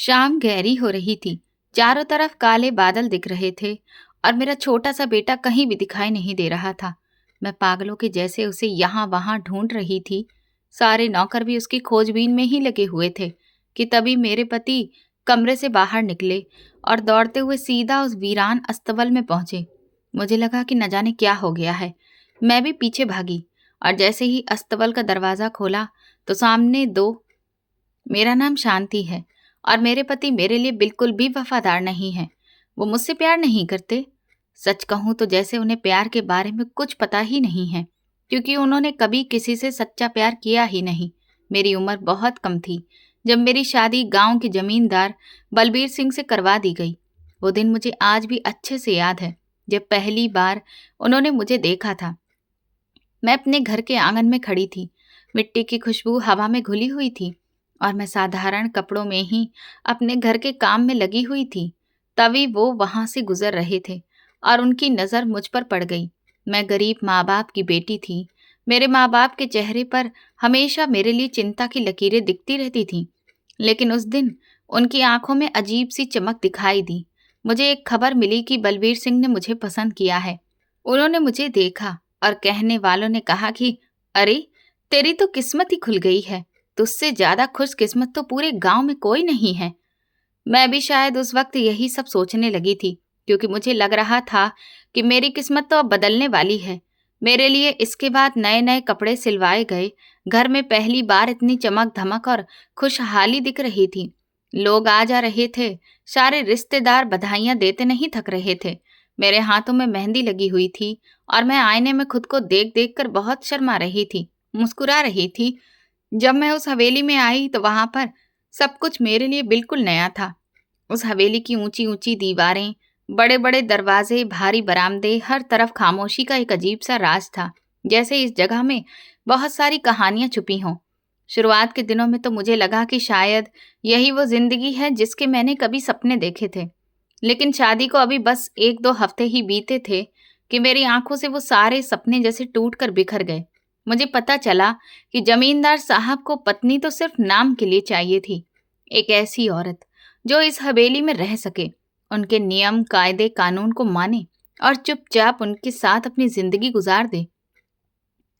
शाम गहरी हो रही थी। चारों तरफ काले बादल दिख रहे थे और मेरा छोटा सा बेटा कहीं भी दिखाई नहीं दे रहा था। मैं पागलों के जैसे उसे यहाँ वहां ढूंढ रही थी। सारे नौकर भी उसकी खोजबीन में ही लगे हुए थे कि तभी मेरे पति कमरे से बाहर निकले और दौड़ते हुए सीधा उस वीरान अस्तबल में पहुंचे। मुझे लगा कि न जाने क्या हो गया है। मैं भी पीछे भागी और जैसे ही अस्तबल का दरवाजा खोला तो सामने दो। मेरा नाम शांति है और मेरे पति मेरे लिए बिल्कुल भी वफादार नहीं है। वो मुझसे प्यार नहीं करते। सच कहूं तो जैसे उन्हें प्यार के बारे में कुछ पता ही नहीं है, क्योंकि उन्होंने कभी किसी से सच्चा प्यार किया ही नहीं। मेरी उम्र बहुत कम थी जब मेरी शादी गांव के जमींदार बलबीर सिंह से करवा दी गई। वो दिन मुझे आज भी अच्छे से याद है जब पहली बार उन्होंने मुझे देखा था। मैं अपने घर के आंगन में खड़ी थी। मिट्टी की खुशबू हवा में घुली हुई थी और मैं साधारण कपड़ों में ही अपने घर के काम में लगी हुई थी। तभी वो वहां से गुजर रहे थे और उनकी नज़र मुझ पर पड़ गई। मैं गरीब माँ बाप की बेटी थी। मेरे माँ बाप के चेहरे पर हमेशा मेरे लिए चिंता की लकीरें दिखती रहती थीं, लेकिन उस दिन उनकी आंखों में अजीब सी चमक दिखाई दी। मुझे एक खबर मिली कि बलबीर सिंह ने मुझे पसंद किया है। उन्होंने मुझे देखा और कहने वालों ने कहा कि अरे, तेरी तो किस्मत ही खुल गई है। तुझसे ज्यादा खुशकिस्मत तो पूरे गांव में कोई नहीं है। मैं भी शायद उस वक्त यही सब सोचने लगी थी, क्योंकि मुझे लग रहा था कि मेरी किस्मत तो अब बदलने वाली है। मेरे लिए इसके बाद नए नए कपड़े सिलवाए गए। घर में पहली बार इतनी चमक धमक और खुशहाली दिख रही थी। लोग आ जा रहे थे। सारे रिश्तेदार बधाइयां देते नहीं थक रहे थे। मेरे हाथों में मेहंदी लगी हुई थी और मैं आईने में खुद को देख देख कर बहुत शर्मा रही थी, मुस्कुरा रही थी। जब मैं उस हवेली में आई तो वहां पर सब कुछ मेरे लिए बिल्कुल नया था। उस हवेली की ऊंची ऊंची दीवारें, बड़े बड़े दरवाजे, भारी बरामदे, हर तरफ खामोशी का एक अजीब सा राज था, जैसे इस जगह में बहुत सारी कहानियां छुपी हों। शुरुआत के दिनों में तो मुझे लगा कि शायद यही वो जिंदगी है जिसके मैंने कभी सपने देखे थे। लेकिन शादी को अभी बस 1-2 हफ्ते ही बीते थे कि मेरी आंखों से वो सारे सपने जैसे टूट कर बिखर गए। मुझे पता चला कि जमींदार साहब को पत्नी तो सिर्फ नाम के लिए चाहिए थी। एक ऐसी औरत जो इस हवेली में रह सके, उनके नियम कायदे कानून को माने और चुपचाप उनके साथ अपनी जिंदगी गुजार दे।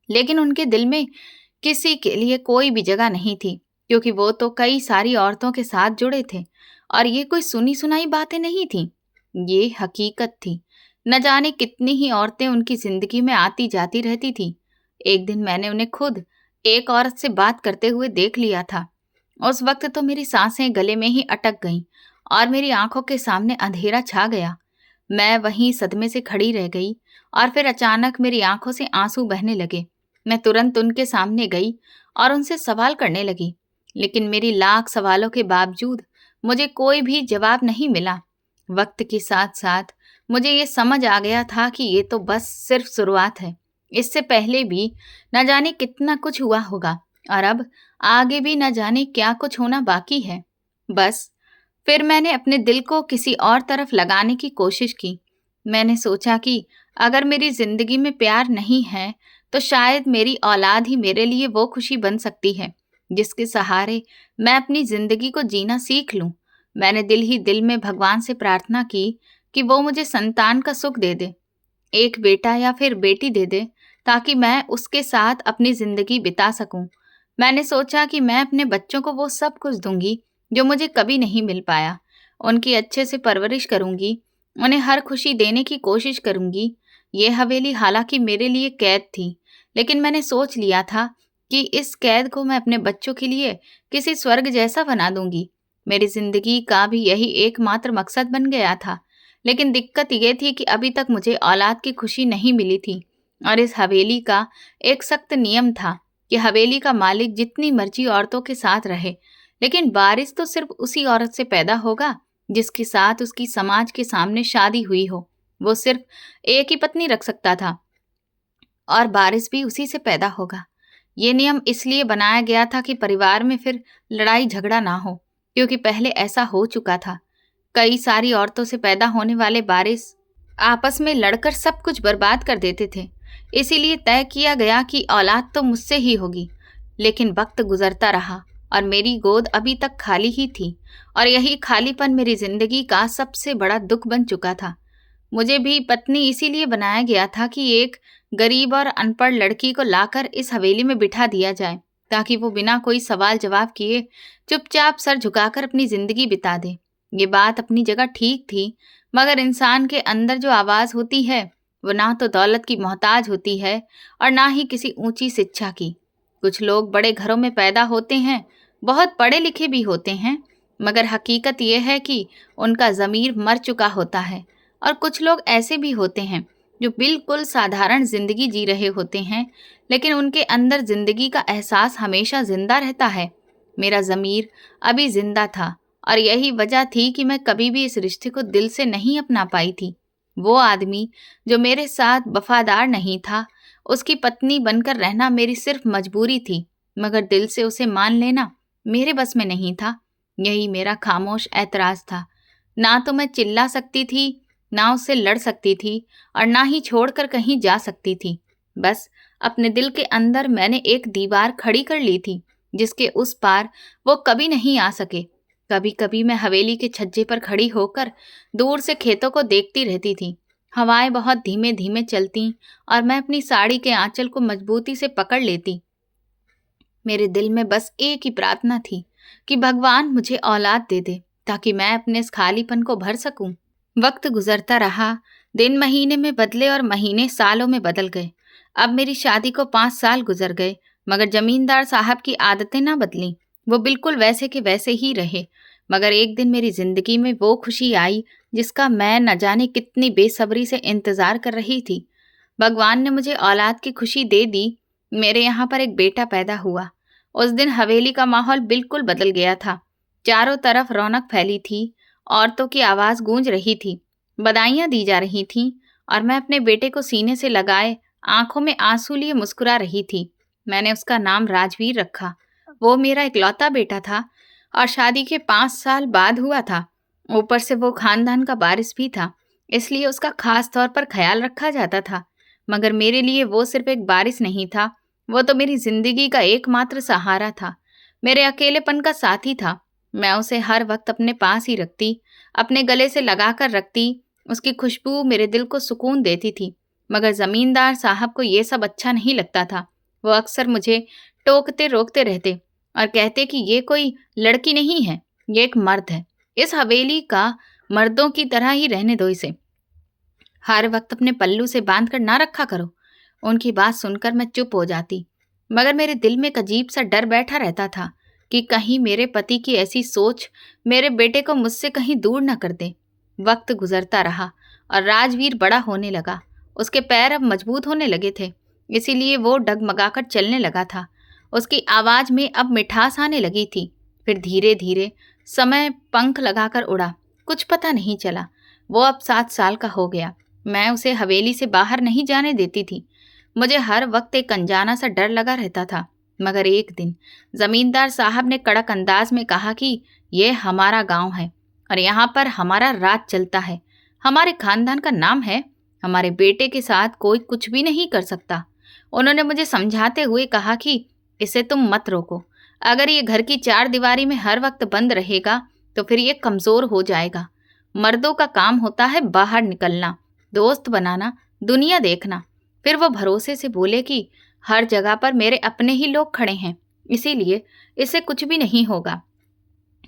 लेकिन उनके दिल में किसी के लिए कोई भी जगह नहीं थी, क्योंकि वो तो कई सारी औरतों के साथ जुड़े थे और ये कोई सुनी सुनाई बातें नहीं थी, ये हकीकत थी। न जाने कितनी ही औरतें उनकी जिंदगी में आती जाती रहती थी। एक दिन मैंने उन्हें खुद एक औरत से बात करते हुए देख लिया था। उस वक्त तो मेरी सांसें गले में ही अटक गईं और मेरी आंखों के सामने अंधेरा छा गया। मैं वहीं सदमे से खड़ी रह गई और फिर अचानक मेरी आंखों से आंसू बहने लगे। मैं तुरंत उनके सामने गई और उनसे सवाल करने लगी, लेकिन मेरी लाख सवालों के बावजूद मुझे कोई भी जवाब नहीं मिला। वक्त के साथ साथ मुझे ये समझ आ गया था कि ये तो बस सिर्फ शुरुआत है। इससे पहले भी न जाने कितना कुछ हुआ होगा और अब आगे भी न जाने क्या कुछ होना बाकी है। बस फिर मैंने अपने दिल को किसी और तरफ लगाने की कोशिश की। मैंने सोचा कि अगर मेरी जिंदगी में प्यार नहीं है तो शायद मेरी औलाद ही मेरे लिए वो खुशी बन सकती है जिसके सहारे मैं अपनी जिंदगी को जीना सीख लूं। मैंने दिल ही दिल में भगवान से प्रार्थना की कि वो मुझे संतान का सुख दे दे, एक बेटा या फिर बेटी दे दे, ताकि मैं उसके साथ अपनी जिंदगी बिता सकूं। मैंने सोचा कि मैं अपने बच्चों को वो सब कुछ दूंगी जो मुझे कभी नहीं मिल पाया। उनकी अच्छे से परवरिश करूंगी, उन्हें हर खुशी देने की कोशिश करूंगी। ये हवेली हालांकि मेरे लिए कैद थी, लेकिन मैंने सोच लिया था कि इस कैद को मैं अपने बच्चों के लिए किसी स्वर्ग जैसा बना दूंगी। मेरी जिंदगी का भी यही एकमात्र मकसद बन गया था। लेकिन दिक्कत ये थी कि अभी तक मुझे औलाद की खुशी नहीं मिली थी और इस हवेली का एक सख्त नियम था कि हवेली का मालिक जितनी मर्जी औरतों के साथ रहे, लेकिन वारिस तो सिर्फ उसी औरत से पैदा होगा जिसके साथ उसकी समाज के सामने शादी हुई हो। वो सिर्फ एक ही पत्नी रख सकता था और वारिस भी उसी से पैदा होगा। ये नियम इसलिए बनाया गया था कि परिवार में फिर लड़ाई झगड़ा ना हो, क्योंकि पहले ऐसा हो चुका था। कई सारी औरतों से पैदा होने वाले वारिस आपस में लड़कर सब कुछ बर्बाद कर देते थे। इसीलिए तय किया गया कि औलाद तो मुझसे ही होगी। लेकिन वक्त गुजरता रहा और मेरी गोद अभी तक खाली ही थी और यही खालीपन मेरी जिंदगी का सबसे बड़ा दुख बन चुका था। मुझे भी पत्नी इसीलिए बनाया गया था कि एक गरीब और अनपढ़ लड़की को लाकर इस हवेली में बिठा दिया जाए ताकि वो बिना कोई सवाल जवाब किए चुपचाप सर झुकाकर अपनी जिंदगी बिता दे। ये बात अपनी जगह ठीक थी, मगर इंसान के अंदर जो आवाज होती है वो ना तो दौलत की मोहताज होती है और ना ही किसी ऊंची शिक्षा की। कुछ लोग बड़े घरों में पैदा होते हैं, बहुत पढ़े लिखे भी होते हैं, मगर हकीकत यह है कि उनका ज़मीर मर चुका होता है। और कुछ लोग ऐसे भी होते हैं जो बिल्कुल साधारण जिंदगी जी रहे होते हैं, लेकिन उनके अंदर जिंदगी का एहसास हमेशा जिंदा रहता है। मेरा ज़मीर अभी जिंदा था और यही वजह थी कि मैं कभी भी इस रिश्ते को दिल से नहीं अपना पाई थी। वो आदमी जो मेरे साथ वफादार नहीं था, उसकी पत्नी बनकर रहना मेरी सिर्फ मजबूरी थी, मगर दिल से उसे मान लेना मेरे बस में नहीं था। यही मेरा खामोश ऐतराज था। ना तो मैं चिल्ला सकती थी, ना उससे लड़ सकती थी और ना ही छोड़कर कहीं जा सकती थी। बस अपने दिल के अंदर मैंने एक दीवार खड़ी कर ली थी जिसके उस पार वो कभी नहीं आ सके। कभी कभी मैं हवेली के छज्जे पर खड़ी होकर दूर से खेतों को देखती रहती थी। हवाएं बहुत धीमे धीमे चलती और मैं अपनी साड़ी के आंचल को मजबूती से पकड़ लेती। मेरे दिल में बस एक ही प्रार्थना थी कि भगवान मुझे औलाद दे दे ताकि मैं अपने इस खालीपन को भर सकूं। वक्त गुजरता रहा, दिन महीने में बदले और महीने सालों में बदल गए। अब मेरी शादी को 5 साल गुजर गए, मगर जमींदार साहब की आदतें ना बदलीं। वो बिल्कुल वैसे के वैसे ही रहे। मगर एक दिन मेरी जिंदगी में वो खुशी आई जिसका मैं न जाने कितनी बेसब्री से इंतजार कर रही थी। भगवान ने मुझे औलाद की खुशी दे दी। मेरे यहाँ पर एक बेटा पैदा हुआ। उस दिन हवेली का माहौल बिल्कुल बदल गया था। चारों तरफ रौनक फैली थी, औरतों की आवाज गूंज रही थी, बधाइयां दी जा रही थीं और मैं अपने बेटे को सीने से लगाए आंखों में आंसू लिए मुस्कुरा रही थी। मैंने उसका नाम राजवीर रखा। वो मेरा इकलौता बेटा था और शादी के 5 साल बाद हुआ था। ऊपर से वो खानदान का वारिस भी था, इसलिए उसका खास तौर पर ख्याल रखा जाता था। मगर मेरे लिए वो सिर्फ एक वारिस नहीं था, वो तो मेरी जिंदगी का एकमात्र सहारा था, मेरे अकेलेपन का साथी था। मैं उसे हर वक्त अपने पास ही रखती, अपने गले से लगा कर रखती। उसकी खुशबू मेरे दिल को सुकून देती थी। मगर जमींदार साहब को ये सब अच्छा नहीं लगता था। वो अक्सर मुझे टोकते रोकते रहते और कहते कि ये कोई लड़की नहीं है, ये एक मर्द है। इस हवेली का मर्दों की तरह ही रहने दो इसे, हर वक्त अपने पल्लू से बांध कर ना रखा करो। उनकी बात सुनकर मैं चुप हो जाती, मगर मेरे दिल में एक अजीब सा डर बैठा रहता था कि कहीं मेरे पति की ऐसी सोच मेरे बेटे को मुझसे कहीं दूर न कर दे। वक्त गुजरता रहा और राजवीर बड़ा होने लगा। उसके पैर अब मजबूत होने लगे थे, इसीलिए वो डगमगाकर चलने लगा था। उसकी आवाज में अब मिठास आने लगी थी। फिर धीरे धीरे समय पंख लगाकर उड़ा। कुछ पता नहीं चला। वो अब 7 साल का हो गया। मैं उसे हवेली से बाहर नहीं जाने देती थी। मुझे हर वक्त एक अनजाना सा डर लगा रहता था। मगर एक दिन जमींदार साहब ने कड़क अंदाज में कहा कि यह हमारा गांव है और यहाँ पर हमारा राज चलता है, हमारे खानदान का नाम है, हमारे बेटे के साथ कोई कुछ भी नहीं कर सकता। उन्होंने मुझे समझाते हुए कहा कि इसे तुम मत रोको। अगर ये घर की 4 दीवारी में हर वक्त बंद रहेगा तो फिर ये कमजोर हो जाएगा। मर्दों का काम होता है बाहर निकलना, दोस्त बनाना, दुनिया देखना। फिर वो भरोसे से बोले कि हर जगह पर मेरे अपने ही लोग खड़े हैं, इसीलिए इसे कुछ भी नहीं होगा।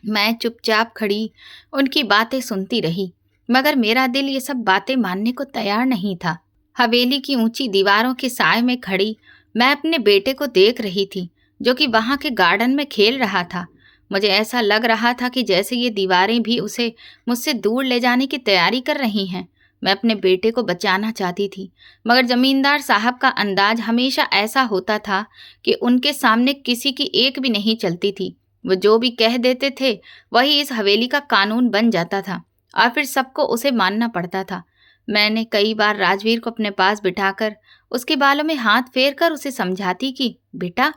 मैं चुपचाप खड़ी उनकी बातें सुनती रही, मगर मेरा दिल ये सब बातें मानने को तैयार नहीं था। हवेली की ऊंची दीवारों के साए में खड़ी मैं अपने बेटे को देख रही थी, जो कि वहां के गार्डन में खेल रहा था। मुझे ऐसा लग रहा था कि जैसे ये दीवारें भी उसे मुझसे दूर ले जाने की तैयारी कर रही हैं। मैं अपने बेटे को बचाना चाहती थी, मगर जमींदार साहब का अंदाज हमेशा ऐसा होता था कि उनके सामने किसी की एक भी नहीं चलती थी। वो जो भी कह देते थे वही इस हवेली का कानून बन जाता था और फिर सबको उसे मानना पड़ता था। मैंने कई बार राजवीर को अपने पास बिठाकर उसके बालों में हाथ फेर कर उसे समझाती कि बेटा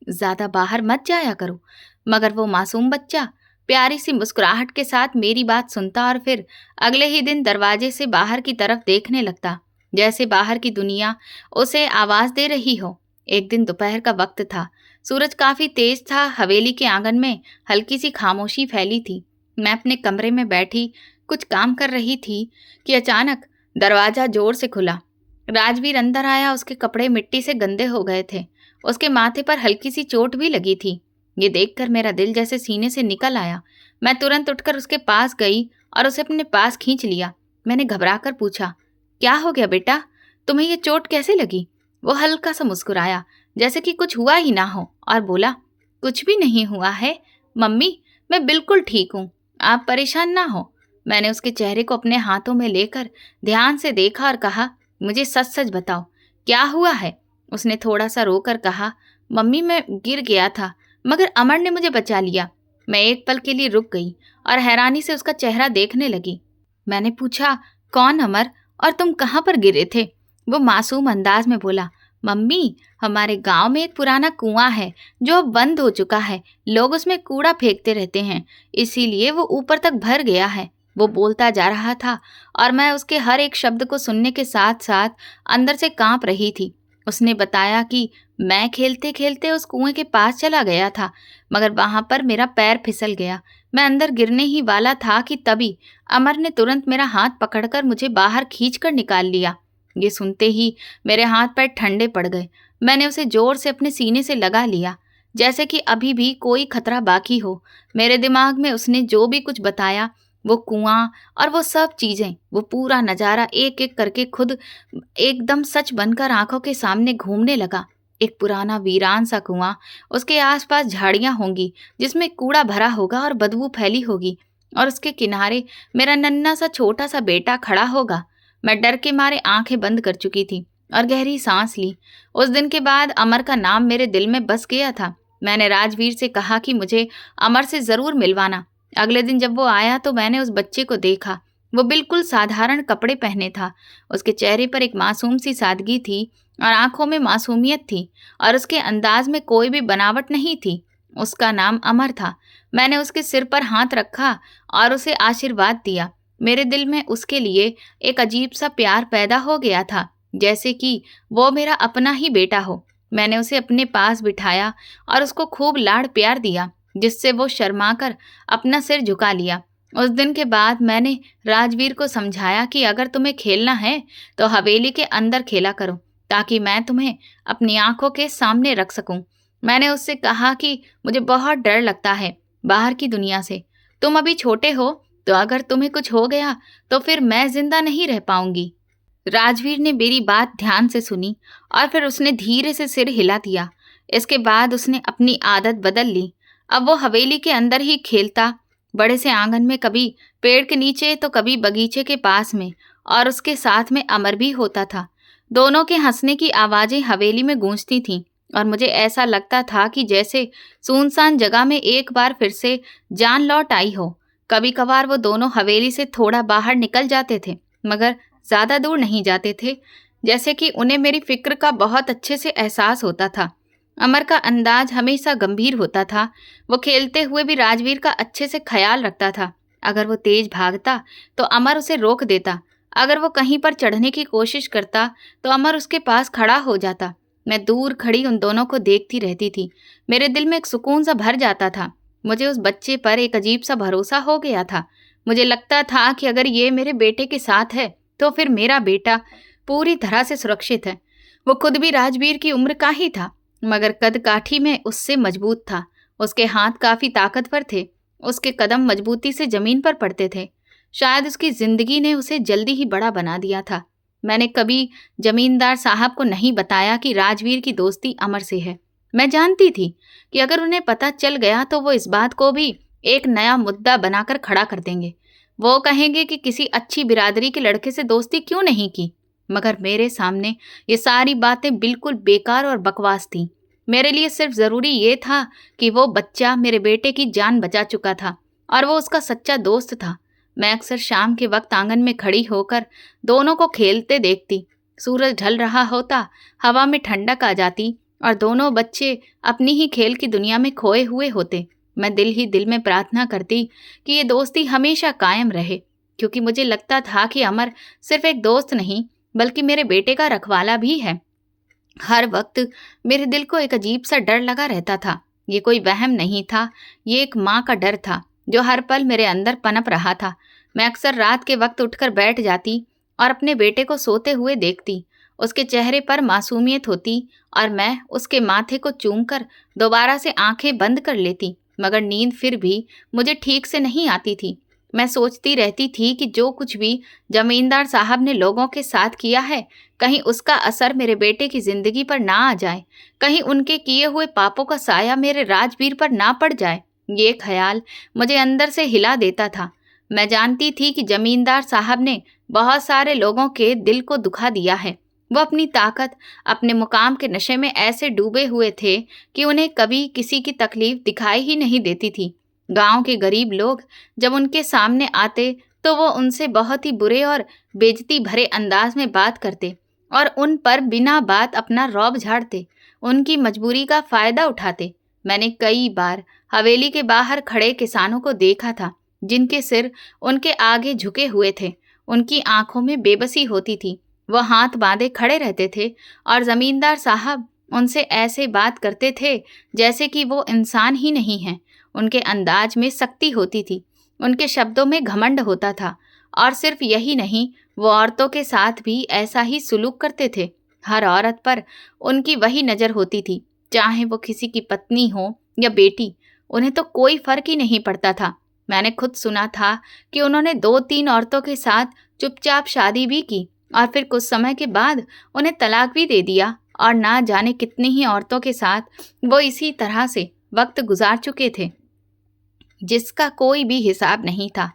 ज्यादा बाहर मत जाया करो, मगर वो मासूम बच्चा प्यारी सी मुस्कुराहट के साथ मेरी बात सुनता और फिर अगले ही दिन दरवाजे से बाहर की तरफ देखने लगता, जैसे बाहर की दुनिया उसे आवाज दे रही हो। एक दिन दोपहर का वक्त था। सूरज काफी तेज था। हवेली के आंगन में हल्की सी खामोशी फैली थी। मैं अपने कमरे में बैठी कुछ काम कर रही थी कि अचानक दरवाजा जोर से खुला। राजवीर अंदर आया। उसके कपड़े मिट्टी से गंदे हो गए थे। उसके माथे पर हल्की सी चोट भी लगी थी। ये देखकर मेरा दिल जैसे सीने से निकल आया। मैं तुरंत उठकर उसके पास गई और उसे अपने पास खींच लिया। मैंने घबराकर पूछा, क्या हो गया बेटा? तुम्हें ये चोट कैसे लगी? वो हल्का सा मुस्कुराया, जैसे कि कुछ हुआ ही ना हो, और बोला, कुछ भी नहीं हुआ है मम्मी, मैं बिल्कुल ठीक हूँ, आप परेशान ना हो। मैंने उसके चेहरे को अपने हाथों में लेकर ध्यान से देखा और कहा, मुझे सच सच बताओ, क्या हुआ है? उसने थोड़ा सा रोकर कहा, मम्मी मैं गिर गया था, मगर अमर ने मुझे बचा लिया। मैं एक पल के लिए रुक गई और हैरानी से उसका चेहरा देखने लगी। मैंने पूछा, कौन अमर, और तुम कहाँ पर गिरे थे? वो मासूम अंदाज में बोला, मम्मी हमारे गांव में एक पुराना कुआं है जो अब बंद हो चुका है। लोग उसमें कूड़ा फेंकते रहते हैं, इसीलिए वो ऊपर तक भर गया है। वो बोलता जा रहा था और मैं उसके हर एक शब्द को सुनने के साथ साथ अंदर से कांप रही थी। उसने बताया कि मैं खेलते खेलते उस कुएं के पास चला गया था, मगर वहां पर मेरा पैर फिसल गया। मैं अंदर गिरने ही वाला था कि तभी अमर ने तुरंत मेरा हाथ पकड़कर मुझे बाहर खींचकर निकाल लिया। ये सुनते ही मेरे हाथ पैर ठंडे पड़ गए। मैंने उसे जोर से अपने सीने से लगा लिया, जैसे कि अभी भी कोई खतरा बाकी हो। मेरे दिमाग में उसने जो भी कुछ बताया, वो कुआं और वो सब चीजें, वो पूरा नजारा एक एक करके खुद एकदम सच बनकर आंखों के सामने घूमने लगा। एक पुराना वीरान सा कुआं, उसके आसपास झाड़ियां होंगी जिसमें कूड़ा भरा होगा और बदबू फैली होगी, और उसके किनारे मेरा नन्हा सा छोटा सा बेटा खड़ा होगा। मैं डर के मारे आंखें बंद कर चुकी थी और गहरी सांस ली। उस दिन के बाद अमर का नाम मेरे दिल में बस गया था। मैंने राजवीर से कहा कि मुझे अमर से जरूर मिलवाना। अगले दिन जब वो आया तो मैंने उस बच्चे को देखा। वो बिल्कुल साधारण कपड़े पहने था। उसके चेहरे पर एक मासूम सी सादगी थी और आंखों में मासूमियत थी, और उसके अंदाज में कोई भी बनावट नहीं थी। उसका नाम अमर था। मैंने उसके सिर पर हाथ रखा और उसे आशीर्वाद दिया। मेरे दिल में उसके लिए एक अजीब सा प्यार पैदा हो गया था, जैसे कि वो मेरा अपना ही बेटा हो। मैंने उसे अपने पास बिठाया और उसको खूब लाड़ प्यार दिया, जिससे वो शर्माकर अपना सिर झुका लिया। उस दिन के बाद मैंने राजवीर को समझाया कि अगर तुम्हें खेलना है तो हवेली के अंदर खेला करो, ताकि मैं तुम्हें अपनी आंखों के सामने रख सकूं। मैंने उससे कहा कि मुझे बहुत डर लगता है बाहर की दुनिया से। तुम अभी छोटे हो, तो अगर तुम्हें कुछ हो गया तो फिर मैं जिंदा नहीं रह पाऊंगी। राजवीर ने मेरी बात ध्यान से सुनी और फिर उसने धीरे से सिर हिला दिया। इसके बाद उसने अपनी आदत बदल ली। अब वो हवेली के अंदर ही खेलता, बड़े से आंगन में, कभी पेड़ के नीचे तो कभी बगीचे के पास में, और उसके साथ में अमर भी होता था। दोनों के हंसने की आवाजें हवेली में गूंजती थीं और मुझे ऐसा लगता था कि जैसे सुनसान जगह में एक बार फिर से जान लौट आई हो। कभी कभार वो दोनों हवेली से थोड़ा बाहर निकल जाते थे, मगर ज्यादा दूर नहीं जाते थे, जैसे कि उन्हें मेरी फिक्र का बहुत अच्छे से एहसास होता था। अमर का अंदाज हमेशा गंभीर होता था। वो खेलते हुए भी राजवीर का अच्छे से ख्याल रखता था। अगर वो तेज भागता तो अमर उसे रोक देता। अगर वो कहीं पर चढ़ने की कोशिश करता तो अमर उसके पास खड़ा हो जाता। मैं दूर खड़ी उन दोनों को देखती रहती थी। मेरे दिल में एक सुकून सा भर जाता था। मुझे उस बच्चे पर एक अजीब सा भरोसा हो गया था। मुझे लगता था कि अगर ये मेरे बेटे के साथ है तो फिर मेरा बेटा पूरी तरह से सुरक्षित है। वो खुद भी राजवीर की उम्र का ही था, मगर कद काठी में उससे मजबूत था। उसके हाथ काफी ताकतवर थे। उसके कदम मजबूती से जमीन पर पड़ते थे। शायद उसकी जिंदगी ने उसे जल्दी ही बड़ा बना दिया था। मैंने कभी जमींदार साहब को नहीं बताया कि राजवीर की दोस्ती अमर से है। मैं जानती थी कि अगर उन्हें पता चल गया तो वो इस बात को भी एक नया मुद्दा बनाकर खड़ा कर देंगे। वो कहेंगे कि किसी अच्छी बिरादरी के लड़के से दोस्ती क्यों नहीं की। मगर मेरे सामने ये सारी बातें बिल्कुल बेकार और बकवास थीं। मेरे लिए सिर्फ जरूरी ये था कि वो बच्चा मेरे बेटे की जान बचा चुका था और वो उसका सच्चा दोस्त था। मैं अक्सर शाम के वक्त आंगन में खड़ी होकर दोनों को खेलते देखती। सूरज ढल रहा होता, हवा में ठंडक आ जाती और दोनों बच्चे अपनी ही खेल की दुनिया में खोए हुए होते। मैं दिल ही दिल में प्रार्थना करती कि ये दोस्ती हमेशा कायम रहे, क्योंकि मुझे लगता था कि अमर सिर्फ एक दोस्त नहीं बल्कि मेरे बेटे का रखवाला भी है। हर वक्त मेरे दिल को एक अजीब सा डर लगा रहता था। ये कोई वहम नहीं था, ये एक माँ का डर था जो हर पल मेरे अंदर पनप रहा था। मैं अक्सर रात के वक्त उठकर बैठ जाती और अपने बेटे को सोते हुए देखती। उसके चेहरे पर मासूमियत होती और मैं उसके माथे को चूमकर दोबारा से आंखें बंद कर लेती, मगर नींद फिर भी मुझे ठीक से नहीं आती थी। मैं सोचती रहती थी कि जो कुछ भी जमींदार साहब ने लोगों के साथ किया है, कहीं उसका असर मेरे बेटे की जिंदगी पर ना आ जाए, कहीं उनके किए हुए पापों का साया मेरे राजवीर पर ना पड़ जाए। ये ख्याल मुझे अंदर से हिला देता था। मैं जानती थी कि जमींदार साहब ने बहुत सारे लोगों के दिल को दुखा दिया है। वो अपनी ताकत, अपने मुकाम के नशे में ऐसे डूबे हुए थे कि उन्हें कभी किसी की तकलीफ दिखाई ही नहीं देती थी। गांव के गरीब लोग जब उनके सामने आते तो वो उनसे बहुत ही बुरे और बेइज्जती भरे अंदाज में बात करते और उन पर बिना बात अपना रौब झाड़ते, उनकी मजबूरी का फायदा उठाते। मैंने कई बार हवेली के बाहर खड़े किसानों को देखा था, जिनके सिर उनके आगे झुके हुए थे। उनकी आंखों में बेबसी होती थी। वह हाथ बांधे खड़े रहते थे और जमींदार साहब उनसे ऐसे बात करते थे जैसे कि वो इंसान ही नहीं हैं। उनके अंदाज में सख्ती होती थी, उनके शब्दों में घमंड होता था। और सिर्फ यही नहीं, वो औरतों के साथ भी ऐसा ही सुलूक करते थे। हर औरत पर उनकी वही नज़र होती थी, चाहे वो किसी की पत्नी हो या बेटी, उन्हें तो कोई फर्क ही नहीं पड़ता था। मैंने खुद सुना था कि उन्होंने 2-3 औरतों के साथ चुपचाप शादी भी की और फिर कुछ समय के बाद उन्हें तलाक भी दे दिया, और ना जाने कितनी ही औरतों के साथ वो इसी तरह से वक्त गुजार चुके थे, जिसका कोई भी हिसाब नहीं था।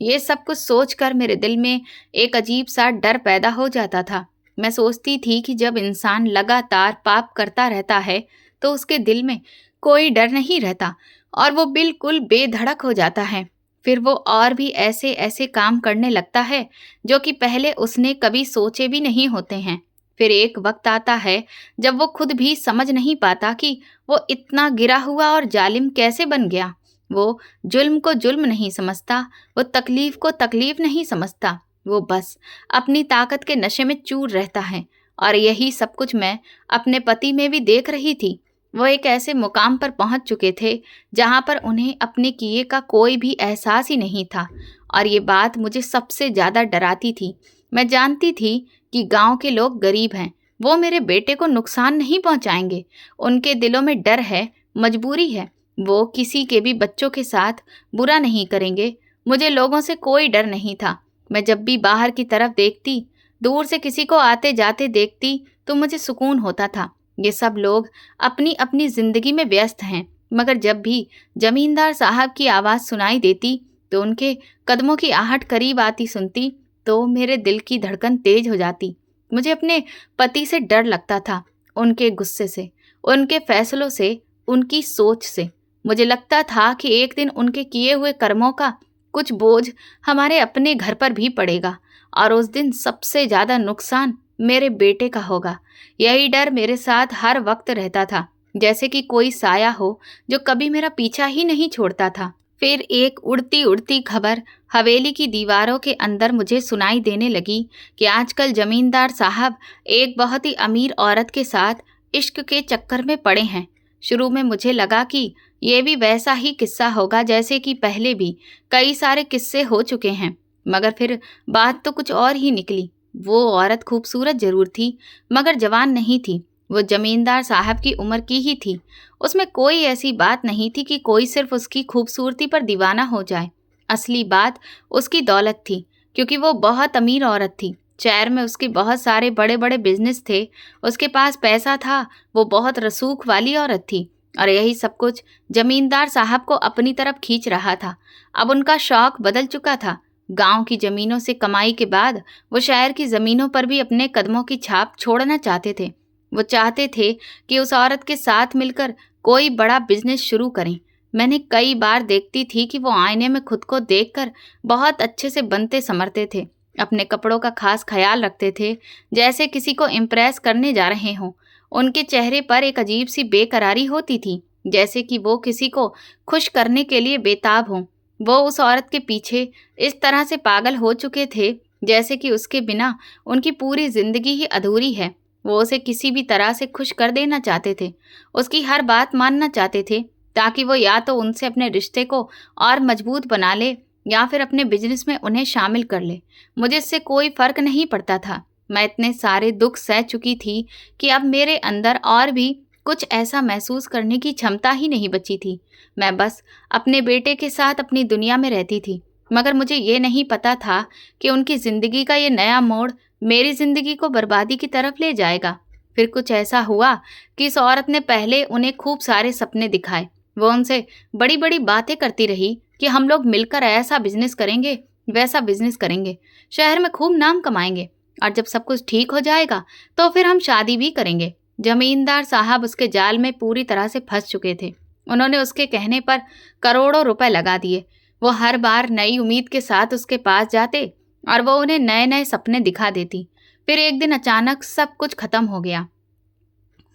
ये सब कुछ सोचकर मेरे दिल में एक अजीब सा डर पैदा हो जाता था। मैं सोचती थी कि जब इंसान लगातार पाप करता रहता है तो उसके दिल में कोई डर नहीं रहता और वो बिल्कुल बेधड़क हो जाता है। फिर वो और भी ऐसे ऐसे काम करने लगता है जो कि पहले उसने कभी सोचे भी नहीं होते हैं। फिर एक वक्त आता है जब वो खुद भी समझ नहीं पाता कि वो इतना गिरा हुआ और जालिम कैसे बन गया। वो जुल्म को जुल्म नहीं समझता, वो तकलीफ को तकलीफ नहीं समझता, वो बस अपनी ताकत के नशे में चूर रहता है। और यही सब कुछ मैं अपने पति में भी देख रही थी। वो एक ऐसे मुकाम पर पहुंच चुके थे जहां पर उन्हें अपने किए का कोई भी एहसास ही नहीं था, और ये बात मुझे सबसे ज़्यादा डराती थी। मैं जानती थी कि गांव के लोग गरीब हैं, वो मेरे बेटे को नुकसान नहीं पहुंचाएंगे। उनके दिलों में डर है, मजबूरी है, वो किसी के भी बच्चों के साथ बुरा नहीं करेंगे। मुझे लोगों से कोई डर नहीं था। मैं जब भी बाहर की तरफ देखती, दूर से किसी को आते जाते देखती, तो मुझे सुकून होता था। ये सब लोग अपनी अपनी जिंदगी में व्यस्त हैं, मगर जब भी जमींदार साहब की आवाज़ सुनाई देती तो उनके कदमों की आहट करीब आती सुनती तो मेरे दिल की धड़कन तेज हो जाती। मुझे अपने पति से डर लगता था, उनके गुस्से से, उनके फैसलों से, उनकी सोच से। मुझे लगता था कि एक दिन उनके किए हुए कर्मों का कुछ बोझ हमारे अपने घर पर भी पड़ेगा, और उस दिन सबसे ज़्यादा नुकसान मेरे बेटे का होगा। यही डर मेरे साथ हर वक्त रहता था, जैसे कि कोई साया हो जो कभी मेरा पीछा ही नहीं छोड़ता था। फिर एक उड़ती उड़ती खबर हवेली की दीवारों के अंदर मुझे सुनाई देने लगी कि आजकल जमींदार साहब एक बहुत ही अमीर औरत के साथ इश्क के चक्कर में पड़े हैं। शुरू में मुझे लगा कि ये भी वैसा ही किस्सा होगा जैसे कि पहले भी कई सारे किस्से हो चुके हैं, मगर फिर बात तो कुछ और ही निकली। वो औरत खूबसूरत जरूर थी, मगर जवान नहीं थी। वो जमींदार साहब की उम्र की ही थी। उसमें कोई ऐसी बात नहीं थी कि कोई सिर्फ उसकी खूबसूरती पर दीवाना हो जाए। असली बात उसकी दौलत थी, क्योंकि वो बहुत अमीर औरत थी। शहर में उसके बहुत सारे बड़े बड़े बिजनेस थे, उसके पास पैसा था, वो बहुत रसूख वाली औरत थी, और यही सब कुछ जमींदार साहब को अपनी तरफ खींच रहा था। अब उनका शौक बदल चुका था। गांव की जमीनों से कमाई के बाद वो शहर की जमीनों पर भी अपने कदमों की छाप छोड़ना चाहते थे। वो चाहते थे कि उस औरत के साथ मिलकर कोई बड़ा बिजनेस शुरू करें। मैंने कई बार देखती थी कि वो आईने में खुद को देखकर बहुत अच्छे से बनते संवरते थे, अपने कपड़ों का खास ख्याल रखते थे, जैसे किसी को इम्प्रेस करने जा रहे हों। उनके चेहरे पर एक अजीब सी बेकरारी होती थी, जैसे कि वो किसी को खुश करने के लिए बेताब हों। वो उस औरत के पीछे इस तरह से पागल हो चुके थे जैसे कि उसके बिना उनकी पूरी जिंदगी ही अधूरी है। वो उसे किसी भी तरह से खुश कर देना चाहते थे, उसकी हर बात मानना चाहते थे, ताकि वो या तो उनसे अपने रिश्ते को और मजबूत बना ले या फिर अपने बिजनेस में उन्हें शामिल कर ले। मुझे इससे कोई फर्क नहीं पड़ता था। मैं इतने सारे दुख सह चुकी थी कि अब मेरे अंदर और भी कुछ ऐसा महसूस करने की क्षमता ही नहीं बची थी। मैं बस अपने बेटे के साथ अपनी दुनिया में रहती थी, मगर मुझे ये नहीं पता था कि उनकी जिंदगी का ये नया मोड़ मेरी जिंदगी को बर्बादी की तरफ ले जाएगा। फिर कुछ ऐसा हुआ कि इस औरत ने पहले उन्हें खूब सारे सपने दिखाए। वो उनसे बड़ी बड़ी बातें करती रही कि हम लोग मिलकर ऐसा बिजनेस करेंगे, वैसा बिजनेस करेंगे, शहर में खूब नाम कमाएंगे, और जब सब कुछ ठीक हो जाएगा तो फिर हम शादी भी करेंगे। जमींदार साहब उसके जाल में पूरी तरह से फंस चुके थे। उन्होंने उसके कहने पर करोड़ों रुपए लगा दिए। वो हर बार नई उम्मीद के साथ उसके पास जाते और वो उन्हें नए नए सपने दिखा देती। फिर एक दिन अचानक सब कुछ खत्म हो गया।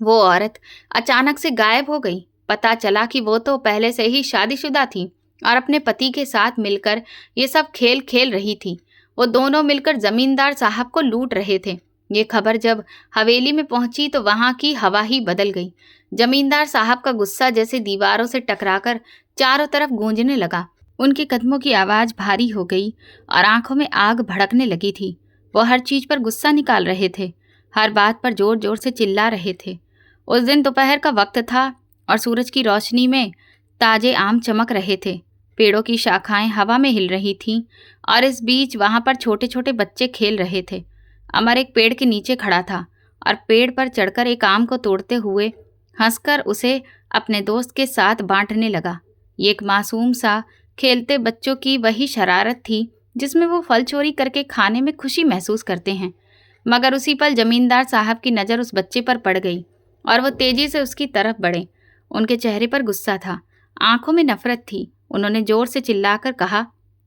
वो औरत अचानक से गायब हो गई। पता चला कि वो तो पहले से ही शादीशुदा थी और अपने पति के साथ मिलकर ये सब खेल खेल रही थी। वो दोनों मिलकर जमींदार साहब को लूट रहे थे। ये खबर जब हवेली में पहुंची तो वहां की हवा ही बदल गई। जमींदार साहब का गुस्सा जैसे दीवारों से टकराकर चारों तरफ गूंजने लगा। उनके कदमों की आवाज भारी हो गई और आंखों में आग भड़कने लगी थी। वो हर चीज पर गुस्सा निकाल रहे थे, हर बात पर जोर जोर से चिल्ला रहे थे। उस दिन दोपहर का वक्त था और सूरज की रोशनी में ताजे आम चमक रहे थे। पेड़ों की शाखाएं हवा में हिल रही थीं और इस बीच वहां पर छोटे छोटे बच्चे खेल रहे थे। अमर एक पेड़ के नीचे खड़ा था और पेड़ पर चढ़कर एक आम को तोड़ते हुए हंसकर उसे अपने दोस्त के साथ बांटने लगा। ये एक मासूम सा खेलते बच्चों की वही शरारत थी जिसमें वो फल चोरी करके खाने में खुशी महसूस करते हैं। मगर उसी पल जमींदार साहब की नज़र उस बच्चे पर पड़ गई और वो तेजी से उसकी तरफ बढ़े। उनके चेहरे पर गुस्सा था, आंखों में नफरत थी। उन्होंने जोर से चिल्लाकर कहा,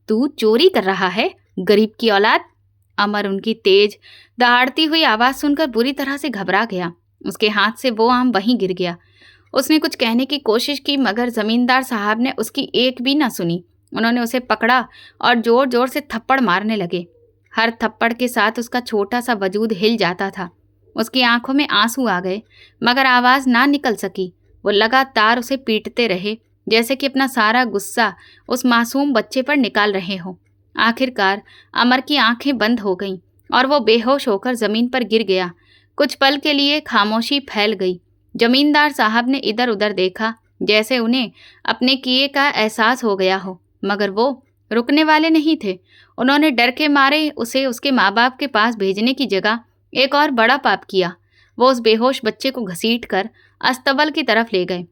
तू चोरी कर रहा है, गरीब की औलाद। अमर उनकी तेज दहाड़ती हुई आवाज सुनकर बुरी तरह से घबरा गया। उसके हाथ से वो आम वहीं गिर गया। उसने कुछ कहने की कोशिश की मगर जमींदार साहब ने उसकी एक भी ना सुनी। उन्होंने उसे पकड़ा और जोर जोर से थप्पड़ मारने लगे। हर थप्पड़ के साथ उसका छोटा सा वजूद हिल जाता था। उसकी आंखों में आंसू आ गए मगर आवाज ना निकल सकी। वो लगातार उसे पीटते रहे जैसे कि अपना सारा गुस्सा उस मासूम बच्चे पर निकाल रहे हो। आखिरकार अमर की आंखें बंद हो गईं और वो बेहोश होकर जमीन पर गिर गया। कुछ पल के लिए खामोशी फैल गई। जमींदार साहब ने इधर उधर देखा जैसे उन्हें अपने किए का एहसास हो गया हो, मगर वो रुकने वाले नहीं थे। उन्होंने डर के मारे उसे उसके माँ बाप के पास भेजने की जगह एक और बड़ा पाप किया। वो उस बेहोश बच्चे को घसीटकर अस्तबल की तरफ ले गए।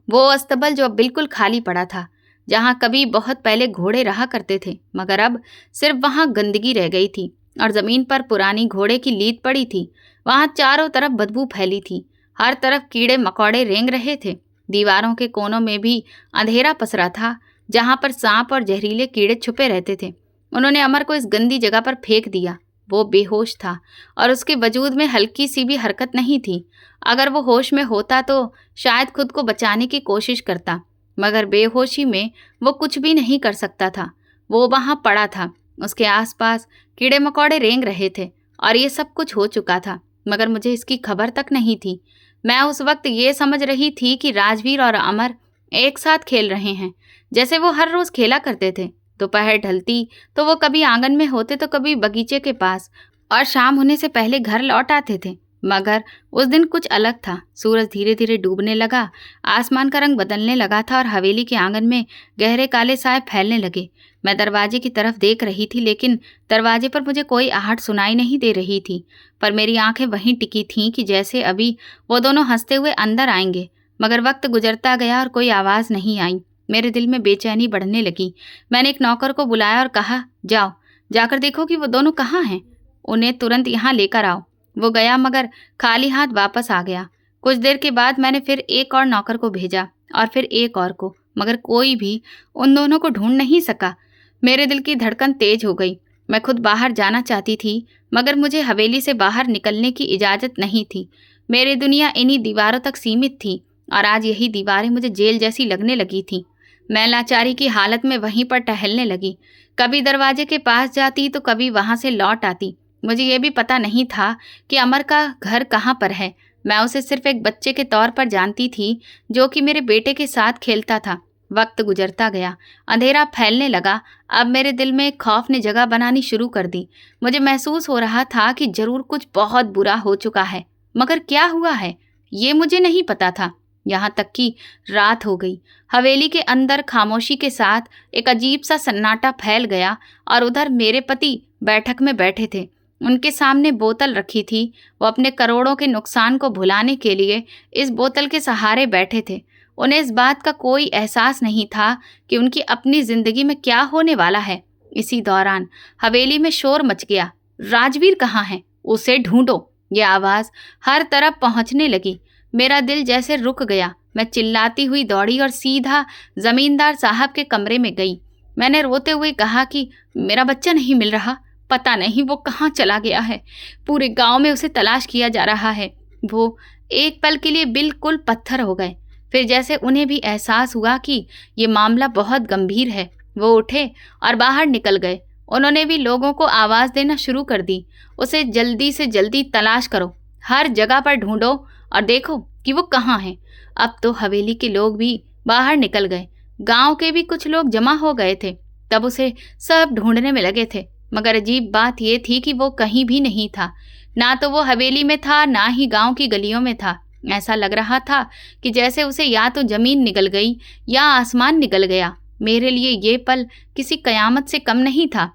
वो अस्तबल जो अब बिल्कुल खाली पड़ा था, जहाँ कभी बहुत पहले घोड़े रहा करते थे, मगर अब सिर्फ वहाँ गंदगी रह गई थी और ज़मीन पर पुरानी घोड़े की लीद पड़ी थी। वहाँ चारों तरफ बदबू फैली थी। हर तरफ कीड़े मकोड़े रेंग रहे थे। दीवारों के कोनों में भी अंधेरा पसरा था, जहाँ पर सांप और जहरीले कीड़े छुपे रहते थे। उन्होंने अमर को इस गंदी जगह पर फेंक दिया। वो बेहोश था और उसके वजूद में हल्की सी भी हरकत नहीं थी। अगर वो होश में होता तो शायद खुद को बचाने की कोशिश करता, मगर बेहोशी में वो कुछ भी नहीं कर सकता था। वो वहाँ पड़ा था, उसके आसपास कीड़े मकोड़े रेंग रहे थे और ये सब कुछ हो चुका था, मगर मुझे इसकी खबर तक नहीं थी। मैं उस वक्त ये समझ रही थी कि राजवीर और अमर एक साथ खेल रहे हैं, जैसे वो हर रोज़ खेला करते थे। दोपहर ढलती तो वो कभी आंगन में होते तो कभी बगीचे के पास, और शाम होने से पहले घर लौट आते थे। मगर उस दिन कुछ अलग था। सूरज धीरे धीरे डूबने लगा, आसमान का रंग बदलने लगा था और हवेली के आंगन में गहरे काले साए फैलने लगे। मैं दरवाजे की तरफ देख रही थी, लेकिन दरवाजे पर मुझे कोई आहट सुनाई नहीं दे रही थी। पर मेरी आंखें वहीं टिकी थीं कि जैसे अभी वो दोनों हंसते हुए अंदर आएंगे। मगर वक्त गुजरता गया और कोई आवाज़ नहीं आई। मेरे दिल में बेचैनी बढ़ने लगी। मैंने एक नौकर को बुलाया और कहा, जाओ जाकर देखो कि वो दोनों कहाँ हैं, उन्हें तुरंत यहाँ लेकर आओ। वो गया मगर खाली हाथ वापस आ गया। कुछ देर के बाद मैंने फिर एक और नौकर को भेजा और फिर एक और को, मगर कोई भी उन दोनों को ढूंढ नहीं सका। मेरे दिल की धड़कन तेज हो गई। मैं खुद बाहर जाना चाहती थी, मगर मुझे हवेली से बाहर निकलने की इजाज़त नहीं थी। मेरी दुनिया इन्हीं दीवारों तक सीमित थी और आज यही दीवारें मुझे जेल जैसी लगने लगी थीं। मैं लाचारी की हालत में वहीं पर टहलने लगी। कभी दरवाजे के पास जाती तो कभी वहाँ से लौट आती। मुझे ये भी पता नहीं था कि अमर का घर कहाँ पर है। मैं उसे सिर्फ एक बच्चे के तौर पर जानती थी, जो कि मेरे बेटे के साथ खेलता था। वक्त गुजरता गया, अंधेरा फैलने लगा। अब मेरे दिल में एक खौफ ने जगह बनानी शुरू कर दी। मुझे महसूस हो रहा था कि जरूर कुछ बहुत बुरा हो चुका है, मगर क्या हुआ है ये मुझे नहीं पता था। यहाँ तक कि रात हो गई। हवेली के अंदर खामोशी के साथ एक अजीब सा सन्नाटा फैल गया और उधर मेरे पति बैठक में बैठे थे। उनके सामने बोतल रखी थी। वो अपने करोड़ों के नुकसान को भुलाने के लिए इस बोतल के सहारे बैठे थे। उन्हें इस बात का कोई एहसास नहीं था कि उनकी अपनी जिंदगी में क्या होने वाला है। इसी दौरान हवेली में शोर मच गया। राजवीर कहाँ है? उसे ढूंढो। यह आवाज़ हर तरफ पहुंचने लगी। मेरा दिल जैसे रुक गया। मैं चिल्लाती हुई दौड़ी और सीधा जमींदार साहब के कमरे में गई। मैंने रोते हुए कहा कि मेरा बच्चा नहीं मिल रहा, पता नहीं वो कहाँ चला गया है। पूरे गांव में उसे तलाश किया जा रहा है। वो एक पल के लिए बिल्कुल पत्थर हो गए। फिर जैसे उन्हें भी एहसास हुआ कि ये मामला बहुत गंभीर है, वो उठे और बाहर निकल गए। उन्होंने भी लोगों को आवाज़ देना शुरू कर दी, उसे जल्दी से जल्दी तलाश करो, हर जगह पर ढूंढो और देखो कि वो कहाँ है। अब तो हवेली के लोग भी बाहर निकल गए। गांव के भी कुछ लोग जमा हो गए थे। तब उसे सब ढूंढने में लगे थे, मगर अजीब बात यह थी कि वो कहीं भी नहीं था। ना तो वो हवेली में था, ना ही गांव की गलियों में था। ऐसा लग रहा था कि जैसे उसे या तो जमीन निगल गई या आसमान निगल गया। मेरे लिए ये पल किसी कयामत से कम नहीं था।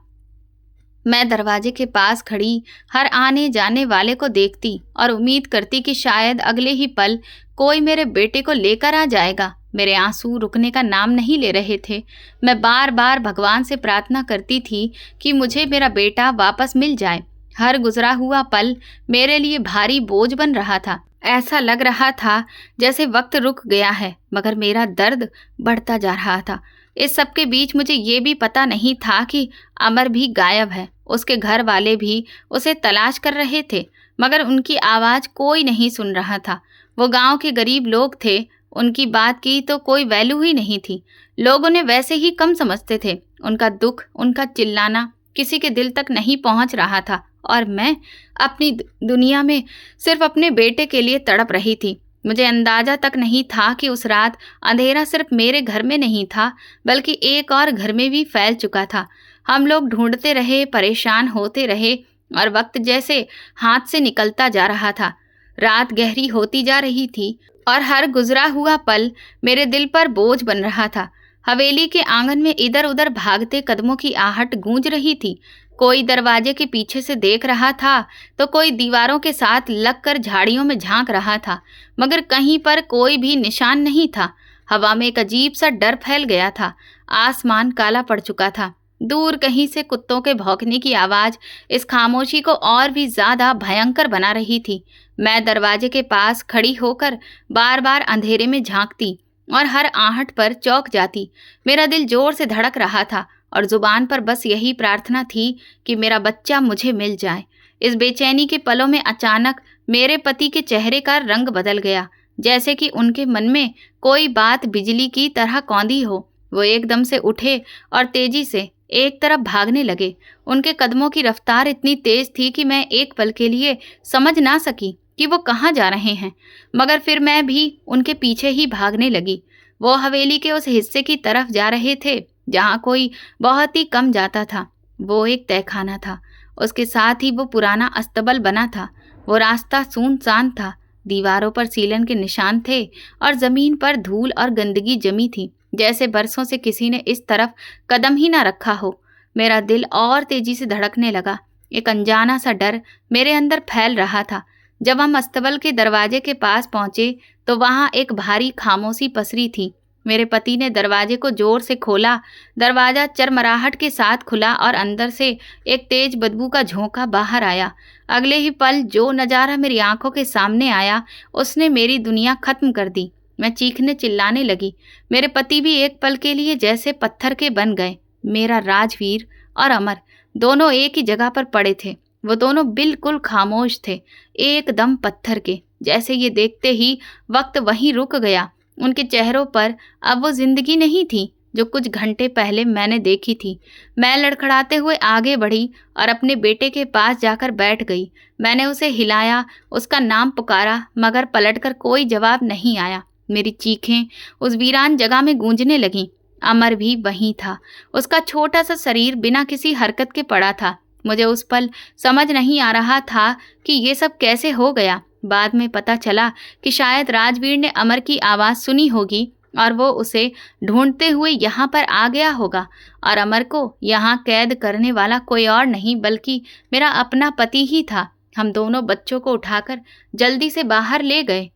मैं दरवाजे के पास खड़ी हर आने जाने वाले को देखती और उम्मीद करती कि शायद अगले ही पल कोई मेरे बेटे को लेकर आ जाएगा। मेरे आंसू रुकने का नाम नहीं ले रहे थे। मैं बार बार भगवान से प्रार्थना करती थी कि मुझे मेरा बेटा वापस मिल जाए। हर गुजरा हुआ पल मेरे लिए भारी बोझ बन रहा था। ऐसा लग रहा था जैसे वक्त रुक गया है, मगर मेरा दर्द बढ़ता जा रहा था। इस सब के बीच मुझे ये भी पता नहीं था कि अमर भी गायब है। उसके घर वाले भी उसे तलाश कर रहे थे, मगर उनकी आवाज़ कोई नहीं सुन रहा था। वो गांव के गरीब लोग थे, उनकी बात की तो कोई वैल्यू ही नहीं थी। लोग उन्हें वैसे ही कम समझते थे। उनका दुख, उनका चिल्लाना किसी के दिल तक नहीं पहुंच रहा था। और मैं अपनी दुनिया में सिर्फ अपने बेटे के लिए तड़प रही थी। मुझे अंदाजा तक नहीं था कि उस रात अंधेरा सिर्फ मेरे घर में नहीं था, बल्कि एक और घर में भी फैल चुका था। हम लोग ढूंढते रहे, परेशान होते रहे और वक्त जैसे हाथ से निकलता जा रहा था। रात गहरी होती जा रही थी और हर गुजरा हुआ पल मेरे दिल पर बोझ बन रहा था। हवेली के आंगन में इधर उधर भागते कदमों की आहट गूंज रही थी। कोई दरवाजे के पीछे से देख रहा था तो कोई दीवारों के साथ लगकर झाड़ियों में झांक रहा था, मगर कहीं पर कोई भी निशान नहीं था। हवा में एक अजीब सा डर फैल गया था। आसमान काला पड़ चुका था। दूर कहीं से कुत्तों के भौंकने की आवाज़ इस खामोशी को और भी ज़्यादा भयंकर बना रही थी। मैं दरवाजे के पास खड़ी होकर बार बार अंधेरे में झांकती और हर आहट पर चौंक जाती। मेरा दिल जोर से धड़क रहा था और जुबान पर बस यही प्रार्थना थी कि मेरा बच्चा मुझे मिल जाए। इस बेचैनी के पलों में अचानक मेरे पति के चेहरे का रंग बदल गया, जैसे कि उनके मन में कोई बात बिजली की तरह कौंधी हो। वो एकदम से उठे और तेजी से एक तरफ भागने लगे। उनके कदमों की रफ्तार इतनी तेज थी कि मैं एक पल के लिए समझ ना सकी कि वो कहाँ जा रहे हैं, मगर फिर मैं भी उनके पीछे ही भागने लगी। वो हवेली के उस हिस्से की तरफ जा रहे थे जहाँ कोई बहुत ही कम जाता था। वो एक तहखाना था, उसके साथ ही वो पुराना अस्तबल बना था। वो रास्ता सुनसान था। दीवारों पर सीलन के निशान थे और ज़मीन पर धूल और गंदगी जमी थी, जैसे बरसों से किसी ने इस तरफ कदम ही ना रखा हो। मेरा दिल और तेजी से धड़कने लगा। एक अनजाना सा डर मेरे अंदर फैल रहा था। जब हम अस्तबल के दरवाजे के पास पहुंचे तो वहां एक भारी खामोशी पसरी थी। मेरे पति ने दरवाजे को जोर से खोला। दरवाजा चरमराहट के साथ खुला और अंदर से एक तेज बदबू का झोंका बाहर आया। अगले ही पल जो नज़ारा मेरी आंखों के सामने आया, उसने मेरी दुनिया खत्म कर दी। मैं चीखने चिल्लाने लगी। मेरे पति भी एक पल के लिए जैसे पत्थर के बन गए। मेरा राजवीर और अमर दोनों एक ही जगह पर पड़े थे। वो दोनों बिल्कुल खामोश थे, एकदम पत्थर के जैसे। ये देखते ही वक्त वहीं रुक गया। उनके चेहरों पर अब वो जिंदगी नहीं थी, जो कुछ घंटे पहले मैंने देखी थी। मैं लड़खड़ाते हुए आगे बढ़ी और अपने बेटे के पास जाकर बैठ गई। मैंने उसे हिलाया, उसका नाम पुकारा, मगर पलटकर कोई जवाब नहीं आया। मेरी चीखें उस वीरान जगह में गूंजने लगीं। अमर भी वहीं था। उसका छोटा सा शरीर बिना किसी हरकत के पड़ा था। मुझे उस पल समझ नहीं आ रहा था कि ये सब कैसे हो गया। बाद में पता चला कि शायद राजवीर ने अमर की आवाज़ सुनी होगी और वो उसे ढूंढते हुए यहाँ पर आ गया होगा, और अमर को यहाँ कैद करने वाला कोई और नहीं बल्कि मेरा अपना पति ही था। हम दोनों बच्चों को उठाकर जल्दी से बाहर ले गए।